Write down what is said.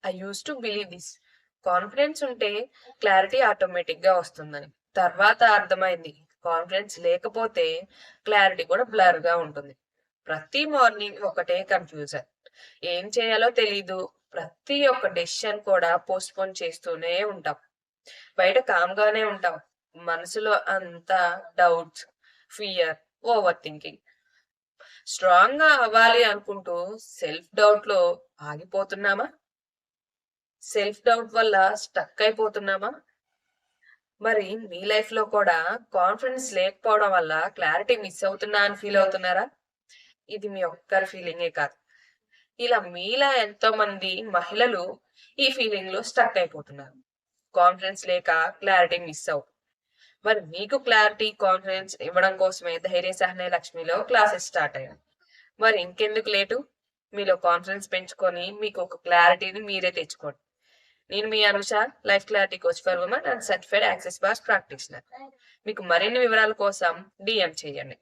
I use to believe this. Confidence ఉంటే clarity automatic గా వస్తుందని. తర్వాత అర్థమైంది, కాన్ఫిడెన్స్ లేకపోతే క్లారిటీ కూడా బ్లర్ గా ఉంటుంది. ప్రతి మార్నింగ్ ఒకటే కన్ఫ్యూజన్, ఏం చేయాలో తెలీదు. ప్రతి ఒక్క డెసిషన్ కూడా పోస్ట్ పోన్ చేస్తూనే ఉంటాం. బయట కామ్ గానే ఉంటాం, మనసులో అంతా doubts, fear, over thinking. Strong గా అవ్వాలి అనుకుంటూ సెల్ఫ్ డౌట్ లో ఆగిపోతున్నామా? సెల్ఫ్ డౌట్ వల్ల స్టక్ అయిపోతున్నామా? మరి మీ లైఫ్ లో కూడా కాన్ఫిడెన్స్ లేకపోవడం వల్ల క్లారిటీ మిస్ అవుతున్నా అని ఫీల్ అవుతున్నారా? ఇది మీ ఒక్కరి ఫీలింగే కాదు, ఇలా మీలా ఎంతో మంది మహిళలు ఈ ఫీలింగ్ లో స్టక్ అయిపోతున్నారు. కాన్ఫిడెన్స్ లేక క్లారిటీ మిస్ అవు. మరి మీకు క్లారిటీ, కాన్ఫిడెన్స్ ఇవ్వడం కోసమే ధైర్య సహనే లక్ష్మిలో క్లాసెస్ స్టార్ట్ అయ్యాయి. మరి ఇంకెందుకు లేటు, మీలో కాన్ఫిడెన్స్ పెంచుకొని మీకు ఒక క్లారిటీని మీరే తెచ్చుకోండి. నేను మీ Anusha, life clarity coach for women and certified access bar practitioner. మీకు మరిన్ని వివరాల కోసం డిఎం చేయండి.